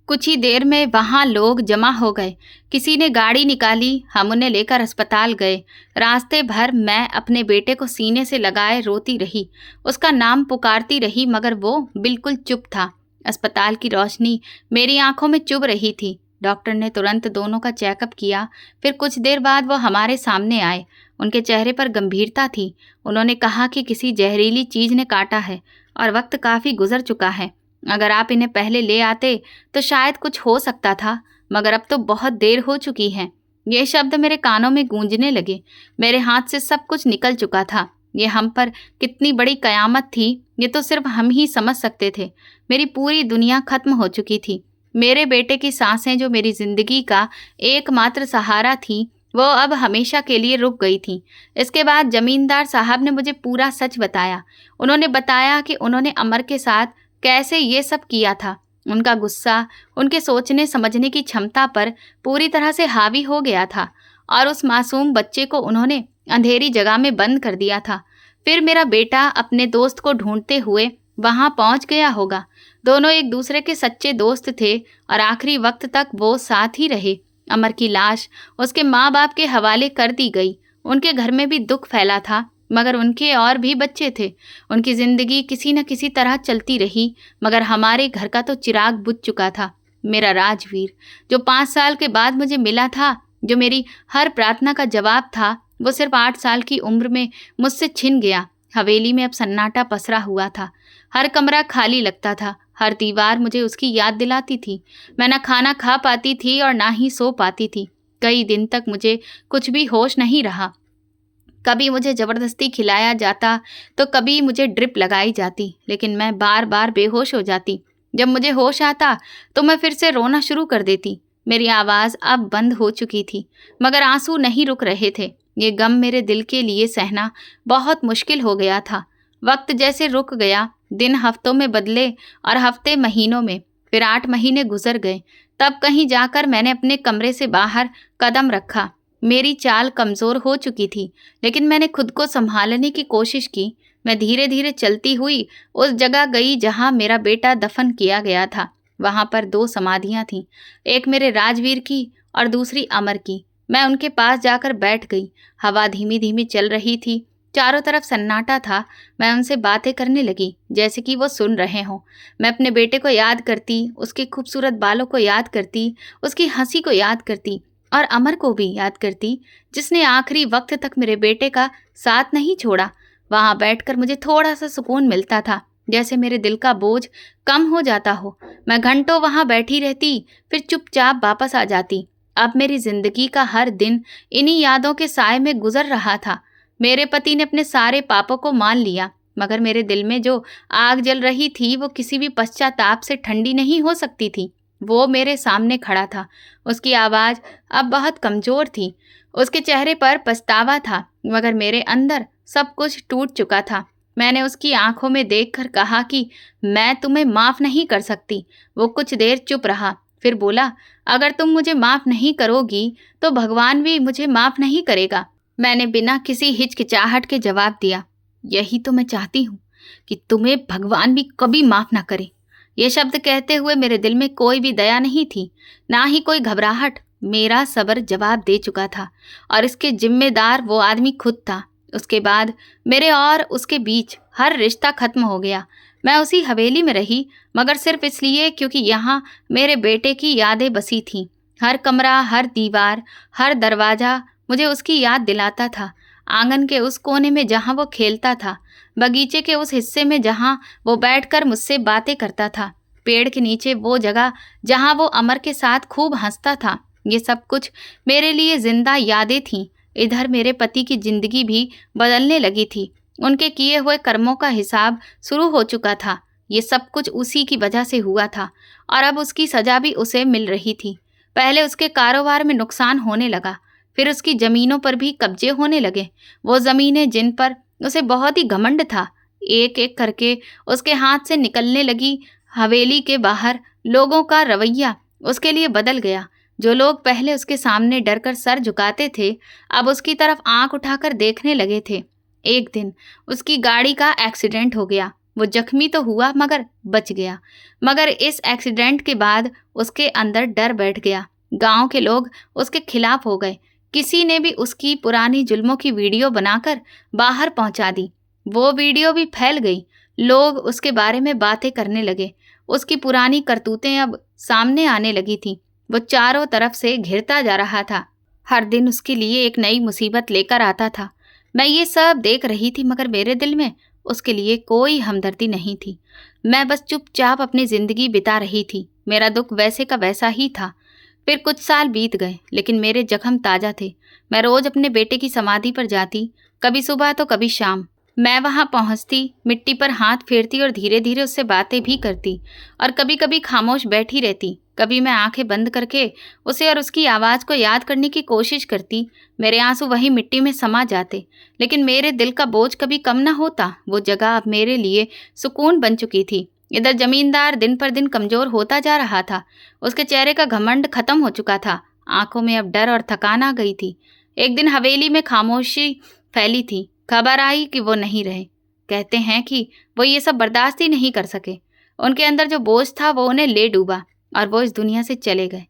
कुछ ही देर में वहाँ लोग जमा हो गए। किसी ने गाड़ी निकाली, हम उन्हें लेकर अस्पताल गए। रास्ते भर मैं अपने बेटे को सीने से लगाए रोती रही, उसका नाम पुकारती रही, मगर वो बिल्कुल चुप था। अस्पताल की रोशनी मेरी आंखों में चुभ रही थी। डॉक्टर ने तुरंत दोनों का चेकअप किया। फिर कुछ देर बाद वो हमारे सामने आए। उनके चेहरे पर गंभीरता थी। उन्होंने कहा कि किसी जहरीली चीज़ ने काटा है और वक्त काफ़ी गुजर चुका है। अगर आप इन्हें पहले ले आते तो शायद कुछ हो सकता था, मगर अब तो बहुत देर हो चुकी है। ये शब्द मेरे कानों में गूंजने लगे। मेरे हाथ से सब कुछ निकल चुका था। ये हम पर कितनी बड़ी कयामत थी, ये तो सिर्फ हम ही समझ सकते थे। मेरी पूरी दुनिया खत्म हो चुकी थी। मेरे बेटे की सांसें, जो मेरी जिंदगी का एकमात्र सहारा थी, वो अब हमेशा के लिए रुक गई थी। इसके बाद जमींदार साहब ने मुझे पूरा सच बताया। उन्होंने बताया कि उन्होंने अमर के साथ कैसे ये सब किया था। उनका गुस्सा उनके सोचने समझने की क्षमता पर पूरी तरह से हावी हो गया था, और उस मासूम बच्चे को उन्होंने अंधेरी जगह में बंद कर दिया था। फिर मेरा बेटा अपने दोस्त को ढूंढते हुए वहां पहुंच गया होगा। दोनों एक दूसरे के सच्चे दोस्त थे और आखिरी वक्त तक वो साथ ही रहे। अमर की लाश उसके माँ बाप के हवाले कर दी गई। उनके घर में भी दुख फैला था, मगर उनके और भी बच्चे थे। उनकी जिंदगी किसी न किसी तरह चलती रही, मगर हमारे घर का तो चिराग बुझ चुका था। मेरा राजवीर, जो 5 साल के बाद मुझे मिला था, जो मेरी हर प्रार्थना का जवाब था, वो सिर्फ 8 साल की उम्र में मुझसे छिन गया। हवेली में अब सन्नाटा पसरा हुआ था। हर कमरा खाली लगता था। हर दीवार मुझे उसकी याद दिलाती थी। मैं न खाना खा पाती थी और ना ही सो पाती थी। कई दिन तक मुझे कुछ भी होश नहीं रहा। कभी मुझे ज़बरदस्ती खिलाया जाता तो कभी मुझे ड्रिप लगाई जाती, लेकिन मैं बार बार बेहोश हो जाती। जब मुझे होश आता तो मैं फिर से रोना शुरू कर देती। मेरी आवाज़ अब बंद हो चुकी थी, मगर आंसू नहीं रुक रहे थे। ये गम मेरे दिल के लिए सहना बहुत मुश्किल हो गया था। वक्त जैसे रुक गया। दिन हफ्तों में बदले और हफ्ते महीनों में। फिर 8 महीने गुजर गए। तब कहीं जाकर मैंने अपने कमरे से बाहर कदम रखा। मेरी चाल कमज़ोर हो चुकी थी, लेकिन मैंने खुद को संभालने की कोशिश की। मैं धीरे धीरे चलती हुई उस जगह गई जहाँ मेरा बेटा दफन किया गया था। वहाँ पर 2 समाधियाँ थीं, एक मेरे राजवीर की और दूसरी अमर की। मैं उनके पास जाकर बैठ गई। हवा धीमी धीमी चल रही थी। चारों तरफ सन्नाटा था। मैं उनसे बातें करने लगी जैसे कि वो सुन रहे हों। मैं अपने बेटे को याद करती, उसके खूबसूरत बालों को याद करती, उसकी हंसी को याद करती, और अमर को भी याद करती, जिसने आखिरी वक्त तक मेरे बेटे का साथ नहीं छोड़ा। वहाँ बैठकर मुझे थोड़ा सा सुकून मिलता था, जैसे मेरे दिल का बोझ कम हो जाता हो। मैं घंटों वहाँ बैठी रहती, फिर चुपचाप वापस आ जाती। अब मेरी जिंदगी का हर दिन इन्हीं यादों के साए में गुजर रहा था। मेरे पति ने अपने सारे पापों को मान लिया, मगर मेरे दिल में जो आग जल रही थी वो किसी भी पश्चाताप से ठंडी नहीं हो सकती थी। वो मेरे सामने खड़ा था। उसकी आवाज़ अब बहुत कमज़ोर थी। उसके चेहरे पर पछतावा था, मगर मेरे अंदर सब कुछ टूट चुका था। मैंने उसकी आंखों में देखकर कहा कि मैं तुम्हें माफ़ नहीं कर सकती। वो कुछ देर चुप रहा, फिर बोला, अगर तुम मुझे माफ़ नहीं करोगी तो भगवान भी मुझे माफ़ नहीं करेगा। मैंने बिना किसी हिचकिचाहट के जवाब दिया, यही तो मैं चाहती हूँ कि तुम्हें भगवान भी कभी माफ़ ना करे। ये शब्द कहते हुए मेरे दिल में कोई भी दया नहीं थी, ना ही कोई घबराहट। मेरा सब्र जवाब दे चुका था, और इसके जिम्मेदार वो आदमी खुद था। उसके बाद मेरे और उसके बीच हर रिश्ता खत्म हो गया। मैं उसी हवेली में रही, मगर सिर्फ इसलिए क्योंकि यहाँ मेरे बेटे की यादें बसी थीं। हर कमरा, हर दीवार, हर दरवाज़ा मुझे उसकी याद दिलाता था। आंगन के उस कोने में जहाँ वो खेलता था, बगीचे के उस हिस्से में जहाँ वो बैठकर मुझसे बातें करता था, पेड़ के नीचे वो जगह जहाँ वो अमर के साथ खूब हंसता था। ये सब कुछ मेरे लिए जिंदा यादें थीं। इधर मेरे पति की जिंदगी भी बदलने लगी थी। उनके किए हुए कर्मों का हिसाब शुरू हो चुका था। ये सब कुछ उसी की वजह से हुआ था और अब उसकी सजा भी उसे मिल रही थी। पहले उसके कारोबार में नुकसान होने लगा, फिर उसकी जमीनों पर भी कब्जे होने लगे। वो जमीनें जिन पर उसे बहुत ही घमंड था, एक एक करके उसके हाथ से निकलने लगी। हवेली के बाहर लोगों का रवैया उसके लिए बदल गया। जो लोग पहले उसके सामने डरकर सर झुकाते थे, अब उसकी तरफ आंख उठाकर देखने लगे थे। एक दिन उसकी गाड़ी का एक्सीडेंट हो गया। वो जख्मी तो हुआ मगर बच गया। मगर इस एक्सीडेंट के बाद उसके अंदर डर बैठ गया। गांव के लोग उसके खिलाफ हो गए। किसी ने भी उसकी पुरानी जुल्मों की वीडियो बनाकर बाहर पहुंचा दी। वो वीडियो भी फैल गई। लोग उसके बारे में बातें करने लगे। उसकी पुरानी करतूतें अब सामने आने लगी थी। वो चारों तरफ से घिरता जा रहा था। हर दिन उसके लिए एक नई मुसीबत लेकर आता था। मैं ये सब देख रही थी मगर मेरे दिल में उसके लिए कोई हमदर्दी नहीं थी। मैं बस चुपचाप अपनी जिंदगी बिता रही थी। मेरा दुख वैसे का वैसा ही था। फिर कुछ साल बीत गए लेकिन मेरे जख्म ताज़ा थे। मैं रोज अपने बेटे की समाधि पर जाती, कभी सुबह तो कभी शाम। मैं वहां पहुंचती, मिट्टी पर हाथ फेरती और धीरे धीरे उससे बातें भी करती और कभी कभी खामोश बैठी रहती। कभी मैं आंखें बंद करके उसे और उसकी आवाज़ को याद करने की कोशिश करती। मेरे आंसू वही मिट्टी में समा जाते लेकिन मेरे दिल का बोझ कभी कम न होता। वो जगह अब मेरे लिए सुकून बन चुकी थी। इधर जमींदार दिन पर दिन कमजोर होता जा रहा था। उसके चेहरे का घमंड खत्म हो चुका था। आंखों में अब डर और थकान आ गई थी। एक दिन हवेली में खामोशी फैली थी। खबर आई कि वो नहीं रहे। कहते हैं कि वो ये सब बर्दाश्त ही नहीं कर सके। उनके अंदर जो बोझ था वो उन्हें ले डूबा और वो इस दुनिया से चले गए।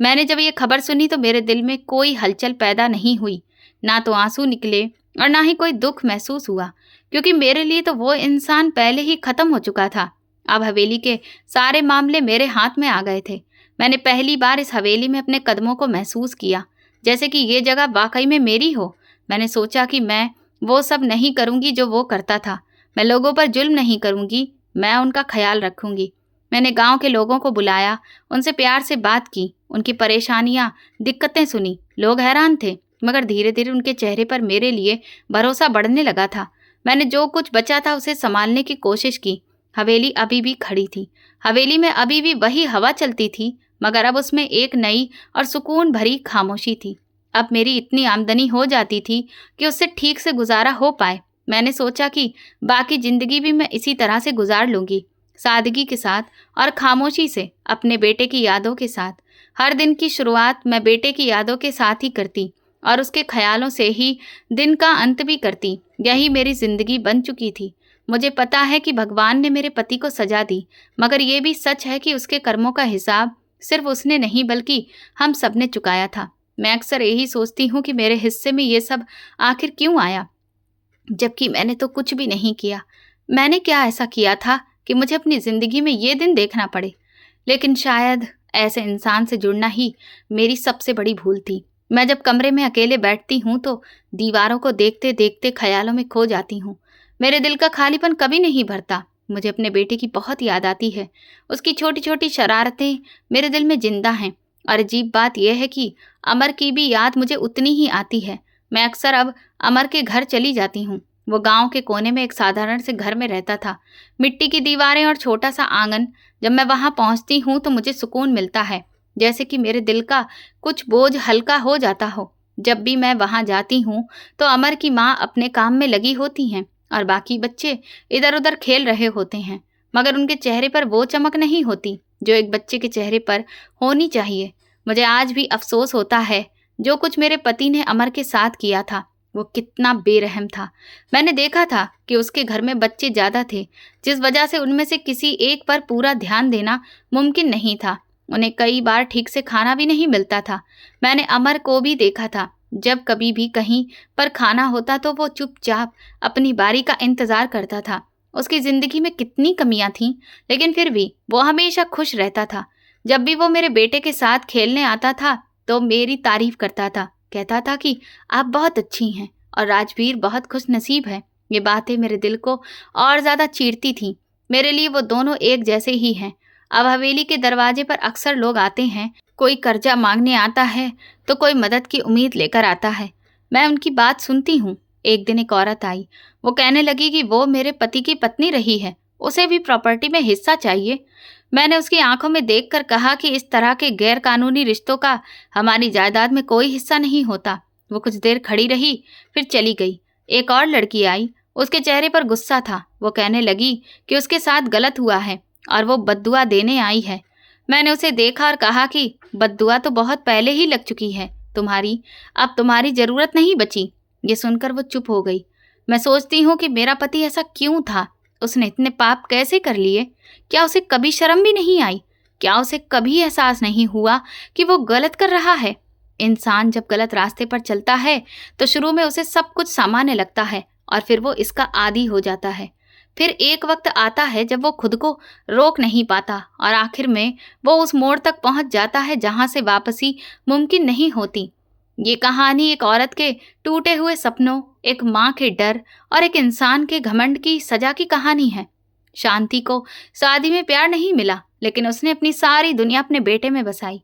मैंने जब ये खबर सुनी तो मेरे दिल में कोई हलचल पैदा नहीं हुई, ना तो आंसू निकले और ना ही कोई दुख महसूस हुआ, क्योंकि मेरे लिए तो वो इंसान पहले ही खत्म हो चुका था। अब हवेली के सारे मामले मेरे हाथ में आ गए थे। मैंने पहली बार इस हवेली में अपने कदमों को महसूस किया, जैसे कि ये जगह वाकई में मेरी हो। मैंने सोचा कि मैं वो सब नहीं करूंगी जो वो करता था। मैं लोगों पर जुल्म नहीं करूंगी, मैं उनका ख्याल रखूंगी। मैंने गांव के लोगों को बुलाया, उनसे प्यार से बात की, उनकी परेशानियां, दिक्कतें सुनी। लोग हैरान थे मगर धीरे धीरे उनके चेहरे पर मेरे लिए भरोसा बढ़ने लगा था। मैंने जो कुछ बचा था उसे संभालने की कोशिश की। हवेली अभी भी खड़ी थी। हवेली में अभी भी वही हवा चलती थी मगर अब उसमें एक नई और सुकून भरी खामोशी थी। अब मेरी इतनी आमदनी हो जाती थी कि उससे ठीक से गुजारा हो पाए। मैंने सोचा कि बाकी जिंदगी भी मैं इसी तरह से गुजार लूंगी, सादगी के साथ और खामोशी से, अपने बेटे की यादों के साथ। हर दिन की शुरुआत मैं बेटे की यादों के साथ ही करती और उसके ख्यालों से ही दिन का अंत भी करती। यही मेरी जिंदगी बन चुकी थी। मुझे पता है कि भगवान ने मेरे पति को सजा दी, मगर ये भी सच है कि उसके कर्मों का हिसाब सिर्फ उसने नहीं बल्कि हम सब ने चुकाया था। मैं अक्सर यही सोचती हूँ कि मेरे हिस्से में ये सब आखिर क्यों आया, जबकि मैंने तो कुछ भी नहीं किया। मैंने क्या ऐसा किया था कि मुझे अपनी ज़िंदगी में ये दिन देखना पड़े? लेकिन शायद ऐसे इंसान से जुड़ना ही मेरी सबसे बड़ी भूल थी। मैं जब कमरे में अकेले बैठती हूँ तो दीवारों को देखते देखते ख्यालों में खो जाती हूँ। मेरे दिल का खालीपन कभी नहीं भरता। मुझे अपने बेटे की बहुत याद आती है। उसकी छोटी छोटी शरारतें मेरे दिल में जिंदा हैं। और अजीब बात यह है कि अमर की भी याद मुझे उतनी ही आती है। मैं अक्सर अब अमर के घर चली जाती हूँ। वो गांव के कोने में एक साधारण से घर में रहता था, मिट्टी की दीवारें और छोटा सा आंगन। जब मैं वहां पहुंचती हूँ तो मुझे सुकून मिलता है, जैसे कि मेरे दिल का कुछ बोझ हल्का हो जाता हो। जब भी मैं वहां जाती हूँ तो अमर की माँ अपने काम में लगी होती हैं और बाकी बच्चे इधर उधर खेल रहे होते हैं, मगर उनके चेहरे पर वो चमक नहीं होती जो एक बच्चे के चेहरे पर होनी चाहिए। मुझे आज भी अफसोस होता है जो कुछ मेरे पति ने अमर के साथ किया था, वो कितना बेरहम था। मैंने देखा था कि उसके घर में बच्चे ज़्यादा थे, जिस वजह से उनमें से किसी एक पर पूरा ध्यान देना मुमकिन नहीं था। उन्हें कई बार ठीक से खाना भी नहीं मिलता था। मैंने अमर को भी देखा था, जब कभी भी कहीं पर खाना होता तो वो चुपचाप अपनी बारी का इंतज़ार करता था। उसकी ज़िंदगी में कितनी कमियां थीं, लेकिन फिर भी वो हमेशा खुश रहता था। जब भी वो मेरे बेटे के साथ खेलने आता था तो मेरी तारीफ करता था, कहता था कि आप बहुत अच्छी हैं और राजवीर बहुत खुश नसीब है। ये बातें मेरे दिल को और ज़्यादा चीरती थीं। मेरे लिए वो दोनों एक जैसे ही हैं। अब हवेली के दरवाजे पर अक्सर लोग आते हैं, कोई कर्जा मांगने आता है तो कोई मदद की उम्मीद लेकर आता है। मैं उनकी बात सुनती हूँ। एक दिन एक औरत आई। वो कहने लगी कि वो मेरे पति की पत्नी रही है, उसे भी प्रॉपर्टी में हिस्सा चाहिए। मैंने उसकी आंखों में देखकर कहा कि इस तरह के गैर कानूनी रिश्तों का हमारी जायदाद में कोई हिस्सा नहीं होता। वो कुछ देर खड़ी रही, फिर चली गई। एक और लड़की आई। उसके चेहरे पर गुस्सा था। वो कहने लगी कि उसके साथ गलत हुआ है और वो बद्दुआ देने आई है। मैंने उसे देखा और कहा कि बद्दुआ तो बहुत पहले ही लग चुकी है तुम्हारी, अब तुम्हारी जरूरत नहीं बची। ये सुनकर वो चुप हो गई। मैं सोचती हूँ कि मेरा पति ऐसा क्यों था? उसने इतने पाप कैसे कर लिए? क्या उसे कभी शर्म भी नहीं आई? क्या उसे कभी एहसास नहीं हुआ कि वो गलत कर रहा है? इंसान जब गलत रास्ते पर चलता है तो शुरू में उसे सब कुछ सामान्य लगता है और फिर वो इसका आदी हो जाता है। फिर एक वक्त आता है जब वो खुद को रोक नहीं पाता और आखिर में वो उस मोड़ तक पहुंच जाता है जहां से वापसी मुमकिन नहीं होती। ये कहानी एक औरत के टूटे हुए सपनों, एक माँ के डर और एक इंसान के घमंड की सजा की कहानी है। शांति को शादी में प्यार नहीं मिला, लेकिन उसने अपनी सारी दुनिया अपने बेटे में बसाई।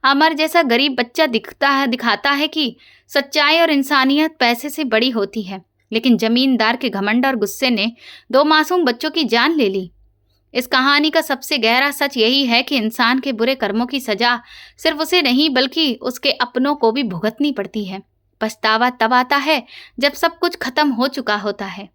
अमर जैसा गरीब बच्चा दिखाता है कि सच्चाई और इंसानियत पैसे से बड़ी होती है, लेकिन जमींदार के घमंड और गुस्से ने 2 मासूम बच्चों की जान ले ली। इस कहानी का सबसे गहरा सच यही है कि इंसान के बुरे कर्मों की सजा सिर्फ उसे नहीं बल्कि उसके अपनों को भी भुगतनी पड़ती है। पछतावा तब आता है जब सब कुछ खत्म हो चुका होता है।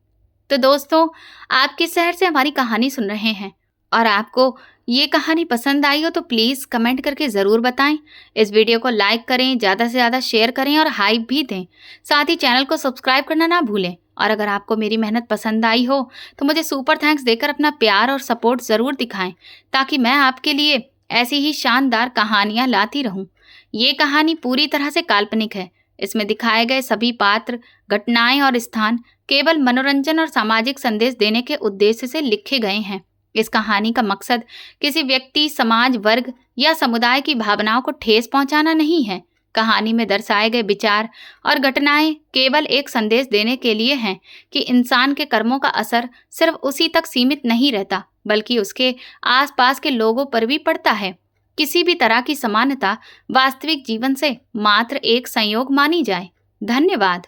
तो दोस्तों, आप किस शहर से हमारी कहानी सुन रहे हैं और आपको ये कहानी पसंद आई हो तो प्लीज़ कमेंट करके ज़रूर बताएं। इस वीडियो को लाइक करें, ज़्यादा से ज़्यादा शेयर करें और हाइप भी दें। साथ ही चैनल को सब्सक्राइब करना ना भूलें। और अगर आपको मेरी मेहनत पसंद आई हो तो मुझे सुपर थैंक्स देकर अपना प्यार और सपोर्ट ज़रूर दिखाएं, ताकि मैं आपके लिए ऐसी ही शानदार कहानियाँ लाती रहूं। ये कहानी पूरी तरह से काल्पनिक है। इसमें दिखाए गए सभी पात्र, घटनाएं और स्थान केवल मनोरंजन और सामाजिक संदेश देने के उद्देश्य से लिखे गए हैं। इस कहानी का मकसद किसी व्यक्ति, समाज, वर्ग या समुदाय की भावनाओं को ठेस पहुंचाना नहीं है। कहानी में दर्शाए गए विचार और घटनाएं केवल एक संदेश देने के लिए हैं कि इंसान के कर्मों का असर सिर्फ उसी तक सीमित नहीं रहता, बल्कि उसके आसपास के लोगों पर भी पड़ता है। किसी भी तरह की समानता वास्तविक जीवन से मात्र एक संयोग मानी जाए। धन्यवाद।